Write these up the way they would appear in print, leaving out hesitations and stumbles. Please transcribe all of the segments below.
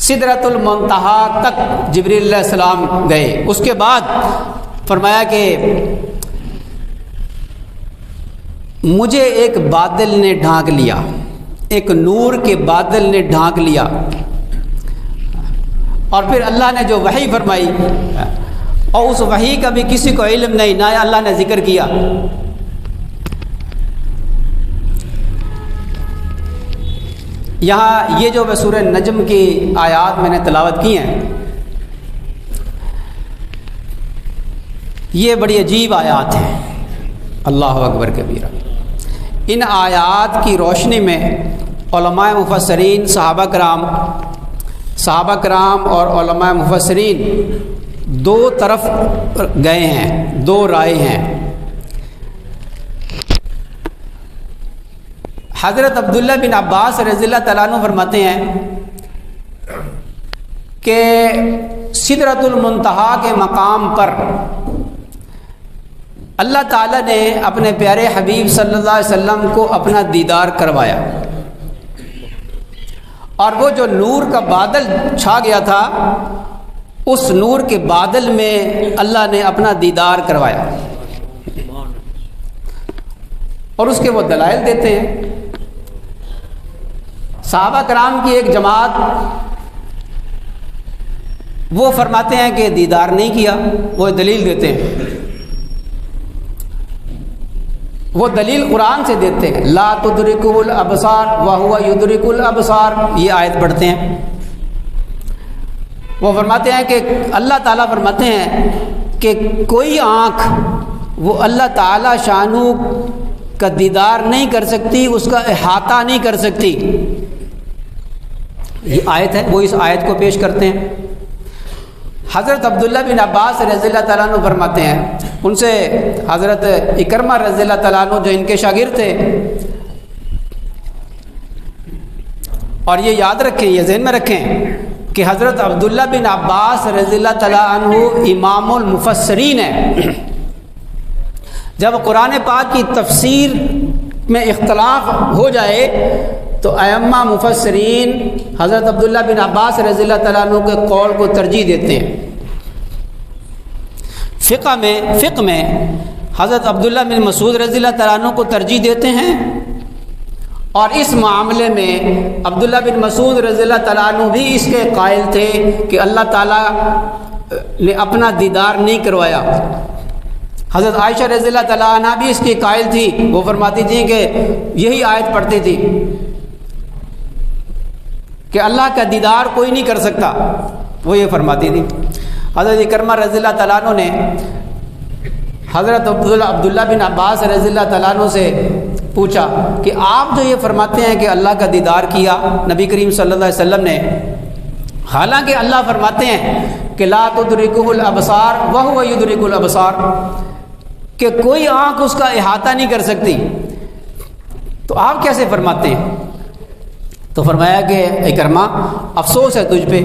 سدرۃ المنتہا تک جبریل علیہ السلام گئے۔ اس کے بعد فرمایا کہ مجھے ایک بادل نے ڈھانک لیا، ایک نور کے بادل نے ڈھانک لیا، اور پھر اللہ نے جو وحی فرمائی، اور اس وحی کا بھی کسی کو علم نہیں، نہ اللہ نے ذکر کیا۔ یہاں یہ جو سورہ نجم کی آیات میں نے تلاوت کی ہیں، یہ بڑی عجیب آیات ہیں، اللہ اکبر کبیرہ۔ ان آیات کی روشنی میں علماء مفسرین، صحابہ کرام اور علماء مفسرین دو طرف گئے ہیں، دو رائے ہیں۔ حضرت عبداللہ بن عباس رضی اللہ تعالیٰ عنہ فرماتے ہیں کہ سدرۃ المنتہا کے مقام پر اللہ تعالیٰ نے اپنے پیارے حبیب صلی اللہ علیہ وسلم کو اپنا دیدار کروایا، اور وہ جو نور کا بادل چھا گیا تھا، اس نور کے بادل میں اللہ نے اپنا دیدار کروایا، اور اس کے وہ دلائل دیتے ہیں۔ صحابہ کرام کی ایک جماعت وہ فرماتے ہیں کہ دیدار نہیں کیا، وہ دلیل دیتے ہیں، وہ دلیل قرآن سے دیتے ہیں، لا تدرکہ الابصار وہو یدرک الابصار، یہ آیت پڑھتے ہیں۔ وہ فرماتے ہیں کہ اللہ تعالیٰ فرماتے ہیں کہ کوئی آنکھ وہ اللہ تعالیٰ شانو کا دیدار نہیں کر سکتی، اس کا احاطہ نہیں کر سکتی۔ یہ آیت ہے، وہ اس آیت کو پیش کرتے ہیں۔ حضرت عبداللہ بن عباس رضی اللہ تعالیٰ عنہ فرماتے ہیں، ان سے حضرت اکرمہ رضی اللہ تعالیٰ عنہ جو ان کے شاگرد تھے، اور یہ یاد رکھیں، یہ ذہن میں رکھیں کہ حضرت عبداللہ بن عباس رضی اللہ تعالیٰ عنہ امام المفسرین ہیں۔ جب قرآن پاک کی تفسیر میں اختلاف ہو جائے تو ائمہ مفسرین حضرت عبداللہ بن عباس رضی اللہ تعالیٰ عنہ کے قول کو ترجیح دیتے ہیں۔ فقہ میں حضرت عبداللہ بن مسعود رضی اللہ تعالیٰ عنہ کو ترجیح دیتے ہیں، اور اس معاملے میں عبداللہ بن مسعود رضی اللہ تعالیٰ عنہ بھی اس کے قائل تھے کہ اللہ تعالیٰ نے اپنا دیدار نہیں کروایا۔ حضرت عائشہ رضی اللہ تعالیٰ عنہ بھی اس کی قائل تھی، وہ فرماتی تھی کہ یہی آیت پڑھتی تھی کہ اللہ کا دیدار کوئی نہیں کر سکتا، وہ یہ فرماتی تھی۔ حضرت اکرمہ رضی اللہ تعالیٰ عنہ نے حضرت عبداللہ بن عباس رضی اللہ تعالیٰ عنہ سے پوچھا کہ آپ جو یہ فرماتے ہیں کہ اللہ کا دیدار کیا نبی کریم صلی اللہ علیہ وسلم نے، حالانکہ اللہ فرماتے ہیں کہ لا تدرکہ الابصار وہو یدرک الابصار، کہ کوئی آنکھ اس کا احاطہ نہیں کر سکتی، تو آپ کیسے فرماتے ہیں؟ تو فرمایا کہ اکرمہ افسوس ہے تجھ پہ،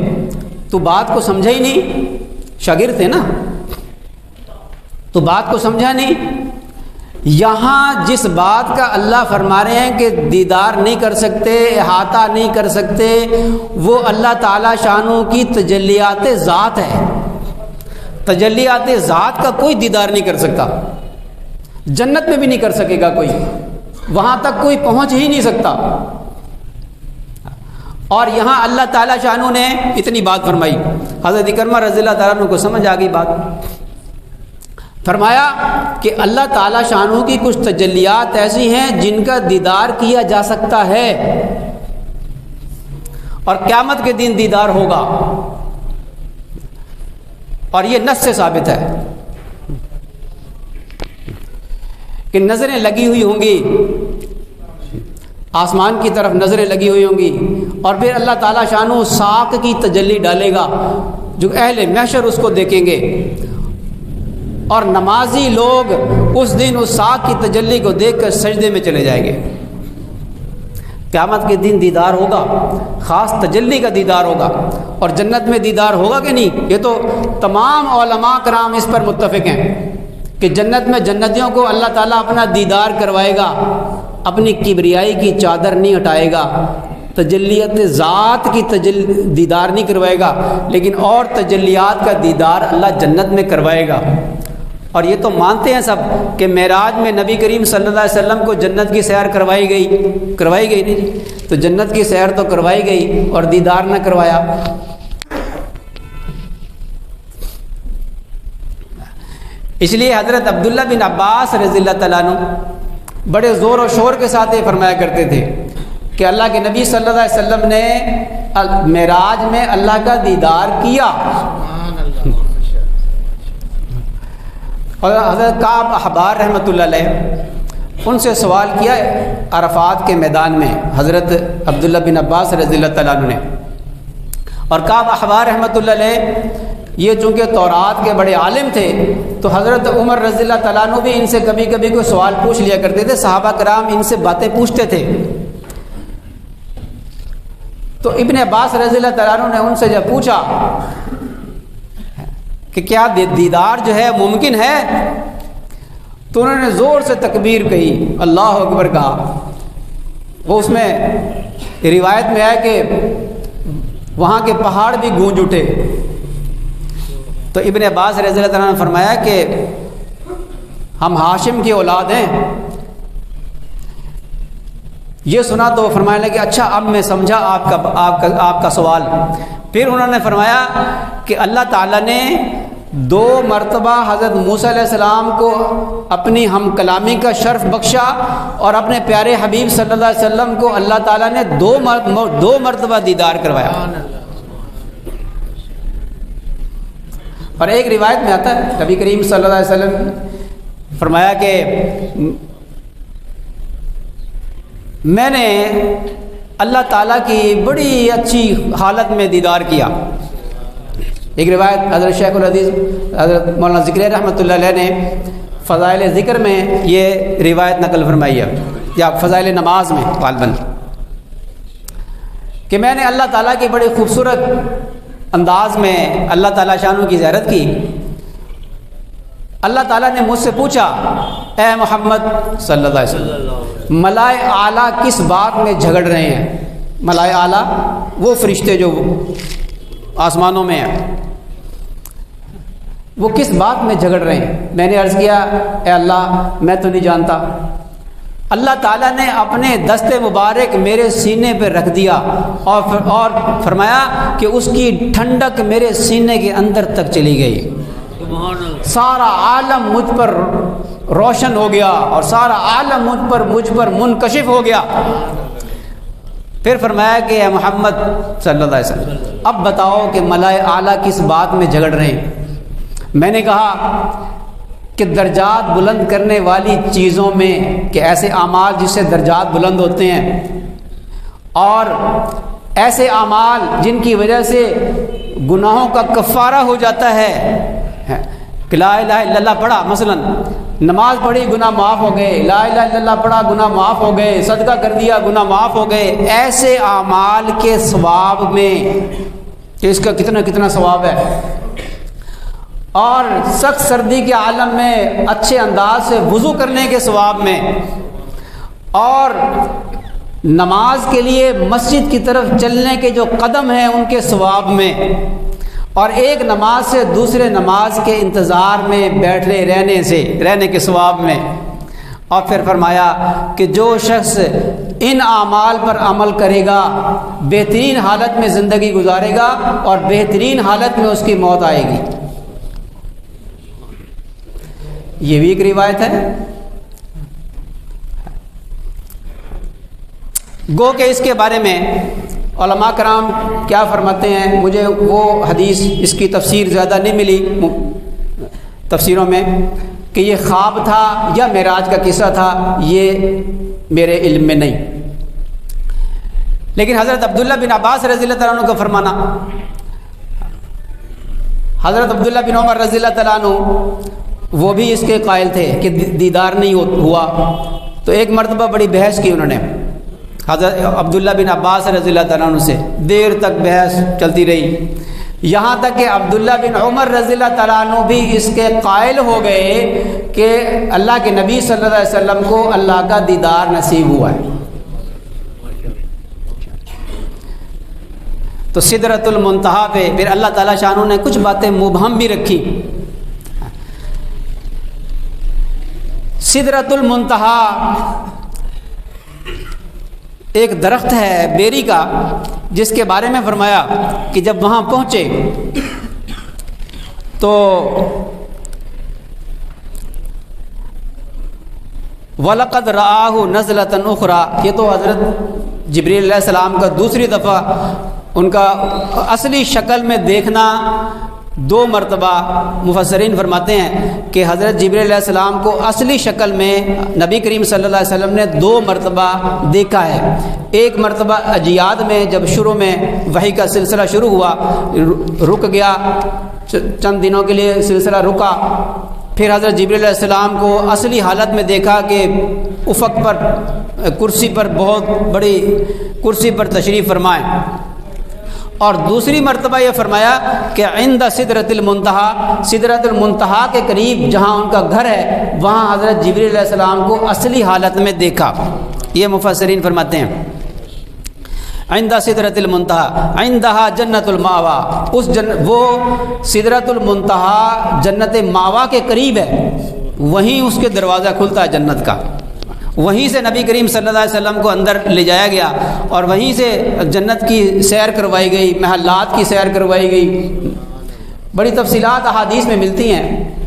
تو بات کو سمجھا ہی نہیں، شاگرد تھے نا، تو بات کو سمجھا نہیں۔ یہاں جس بات کا اللہ فرما رہے ہیں کہ دیدار نہیں کر سکتے، احاطہ نہیں کر سکتے، وہ اللہ تعالیٰ شانوں کی تجلیات ذات ہے۔ تجلیات ذات کا کوئی دیدار نہیں کر سکتا، جنت میں بھی نہیں کر سکے گا کوئی، وہاں تک کوئی پہنچ ہی نہیں سکتا۔ اور یہاں اللہ تعالیٰ شانو نے اتنی بات فرمائی، حضرت اکرمہ رضی اللہ تعالیٰ عنہ کو سمجھ آ گئی بات۔ فرمایا کہ اللہ تعالیٰ شانو کی کچھ تجلیات ایسی ہیں جن کا دیدار کیا جا سکتا ہے، اور قیامت کے دن دیدار ہوگا، اور یہ نص سے ثابت ہے کہ نظریں لگی ہوئی ہوں گی، آسمان کی طرف نظریں لگی ہوئی ہوں گی، اور پھر اللہ تعالیٰ شانو ساق کی تجلی ڈالے گا، جو اہل محشر اس کو دیکھیں گے، اور نمازی لوگ اس دن اس ساق کی تجلی کو دیکھ کر سجدے میں چلے جائیں گے۔ قیامت کے دن دیدار ہوگا، خاص تجلی کا دیدار ہوگا، اور جنت میں دیدار ہوگا کہ نہیں، یہ تو تمام علماء کرام اس پر متفق ہیں کہ جنت میں جنتیوں کو اللہ تعالیٰ اپنا دیدار کروائے گا، اپنی کبریائی کی چادر نہیں ہٹائے گا۔ تو تجلیت ذات کی دیدار نہیں کروائے گا، لیکن اور تجلیات کا دیدار اللہ جنت میں کروائے گا۔ اور یہ تو مانتے ہیں سب کہ معراج میں نبی کریم صلی اللہ علیہ وسلم کو جنت کی سیر کروائی گئی نہیں، تو جنت کی سیر تو کروائی گئی اور دیدار نہ کروایا۔ اس لیے حضرت عبداللہ بن عباس رضی اللہ تعالیٰ عنہ بڑے زور و شور کے ساتھ یہ فرمایا کرتے تھے کہ اللہ کے نبی صلی اللہ علیہ وسلم نے معراج میں اللہ کا دیدار کیا۔ اور حضرت کعب احبار رحمۃ اللہ علیہ ان سے سوال کیا عرفات کے میدان میں حضرت عبداللہ بن عباس رضی اللہ تعالیٰ عنہ نے، اور کعب احبار رحمۃ اللہ علیہ یہ چونکہ تورات کے بڑے عالم تھے تو حضرت عمر رضی اللہ تعالیٰ عنہ بھی ان سے کبھی کبھی کوئی سوال پوچھ لیا کرتے تھے، صحابہ کرام ان سے باتیں پوچھتے تھے۔ تو ابن عباس رضی اللہ تعالیٰ عنہ نے ان سے جب پوچھا کہ کیا دیدار جو ہے ممکن ہے، تو انہوں نے زور سے تکبیر کہی، اللہ اکبر کہا۔ وہ اس میں روایت میں ہے کہ وہاں کے پہاڑ بھی گونج اٹھے۔ تو ابن عباس رضی اللہ عنہ نے فرمایا کہ ہم ہاشم کی اولاد ہیں۔ یہ سنا تو فرمانے لگے اچھا اب میں سمجھا آپ کا سوال۔ پھر انہوں نے فرمایا کہ اللہ تعالیٰ نے 2 مرتبہ حضرت موسیٰ علیہ السلام کو اپنی ہم کلامی کا شرف بخشا، اور اپنے پیارے حبیب صلی اللہ علیہ وسلم کو اللہ تعالیٰ نے 2 مرتبہ دیدار کروایا۔ اور ایک روایت میں آتا ہے نبی کریم صلی اللہ علیہ وسلم فرمایا کہ میں نے اللہ تعالیٰ کی بڑی اچھی حالت میں دیدار کیا۔ ایک روایت حضرت شیخ الحدیث حضرت مولانا ذکری رحمۃ اللہ علیہ نے فضائل ذکر میں یہ روایت نقل فرمائی ہے، یا فضائل نماز میں غالباً، کہ میں نے اللہ تعالیٰ کی بڑی خوبصورت انداز میں اللہ تعالیٰ شانوں کی زیارت کی۔ اللہ تعالیٰ نے مجھ سے پوچھا اے محمد صلی اللہ علیہ وسلم، ملائے اعلیٰ کس بات میں جھگڑ رہے ہیں؟ ملائے اعلیٰ وہ فرشتے جو آسمانوں میں ہیں، وہ کس بات میں جھگڑ رہے ہیں؟ میں نے عرض کیا اے اللہ میں تو نہیں جانتا۔ اللہ تعالیٰ نے اپنے دست مبارک میرے سینے پہ رکھ دیا اور فرمایا کہ اس کی ٹھنڈک میرے سینے کے اندر تک چلی گئی، سارا عالم مجھ پر روشن ہو گیا اور سارا عالم مجھ پر منکشف ہو گیا۔ پھر فرمایا کہ اے محمد صلی اللہ علیہ وسلم اب بتاؤ کہ ملائے اعلیٰ کس بات میں جھگڑ رہے ہیں؟ میں نے کہا کہ درجات بلند کرنے والی چیزوں میں، کہ ایسے اعمال جس سے درجات بلند ہوتے ہیں، اور ایسے اعمال جن کی وجہ سے گناہوں کا کفارہ ہو جاتا ہے، کہ لا الہ الا اللہ پڑھا، مثلا نماز پڑھی گناہ معاف ہو گئے، لا الہ الا اللہ پڑھا گناہ معاف ہو گئے، صدقہ کر دیا گناہ معاف ہو گئے، ایسے اعمال کے ثواب میں کہ اس کا کتنا ثواب ہے، اور سخت سردی کے عالم میں اچھے انداز سے وضو کرنے کے ثواب میں، اور نماز کے لیے مسجد کی طرف چلنے کے جو قدم ہیں ان کے ثواب میں، اور ایک نماز سے دوسرے نماز کے انتظار میں بیٹھے رہنے کے ثواب میں۔ اور پھر فرمایا کہ جو شخص ان اعمال پر عمل کرے گا بہترین حالت میں زندگی گزارے گا اور بہترین حالت میں اس کی موت آئے گی۔ یہ بھی ایک روایت ہے۔ گو کہ اس کے بارے میں علماء کرام کیا فرماتے ہیں، مجھے وہ حدیث اس کی تفسیر زیادہ نہیں ملی تفسیروں میں کہ یہ خواب تھا یا معراج کا قصہ تھا، یہ میرے علم میں نہیں۔ لیکن حضرت عبداللہ بن عباس رضی اللہ تعالیٰ عنہ کا فرمانا، حضرت عبداللہ بن عمر رضی اللہ تعالیٰ عنہ وہ بھی اس کے قائل تھے کہ دیدار نہیں ہوا۔ تو ایک مرتبہ بڑی بحث کی انہوں نے حضرت عبداللہ بن عباس رضی اللہ تعالیٰ عنہ سے، دیر تک بحث چلتی رہی، یہاں تک کہ عبداللہ بن عمر رضی اللہ تعالیٰ عنہ بھی اس کے قائل ہو گئے کہ اللہ کے نبی صلی اللہ علیہ وسلم کو اللہ کا دیدار نصیب ہوا ہے۔ تو سدرۃ المنتہا پہ پھر اللہ تعالیٰ شانہ نے کچھ باتیں مبہم بھی رکھی. سدرۃ المنتہا ایک درخت ہے بیری کا، جس کے بارے میں فرمایا کہ جب وہاں پہنچے تو وَلَقَدْ رَآهُ نَزْلَةً أُخْرَى، یہ تو حضرت جبریل علیہ السلام کا دوسری دفعہ ان کا اصلی شکل میں دیکھنا 2 مرتبہ. مفسرین فرماتے ہیں کہ حضرت جبریل علیہ السلام کو اصلی شکل میں نبی کریم صلی اللہ علیہ وسلم نے 2 مرتبہ دیکھا ہے. ایک مرتبہ اجیاد میں جب شروع میں وحی کا سلسلہ شروع ہوا، رک گیا، چند دنوں کے لیے سلسلہ رکا. پھر حضرت جبریل علیہ السلام کو اصلی حالت میں دیکھا کہ افق پر کرسی پر، بہت بڑی کرسی پر تشریف فرمائیں. اور دوسری مرتبہ یہ فرمایا کہ عند سدرۃ المنتہا، سدرۃ المنتہا کے قریب جہاں ان کا گھر ہے وہاں حضرت جبریل علیہ السلام کو اصلی حالت میں دیکھا. یہ مفسرین فرماتے ہیں عند سدرۃ المنتہا عندہا جنت الماوا، وہ سدرۃ المنتہا جنت ماوا کے قریب ہے، وہیں اس کے دروازہ کھلتا ہے جنت کا. وہیں سے نبی کریم صلی اللہ علیہ وسلم کو اندر لے جایا گیا اور وہیں سے جنت کی سیر کروائی گئی، محلات کی سیر کروائی گئی. بڑی تفصیلات احادیث میں ملتی ہیں.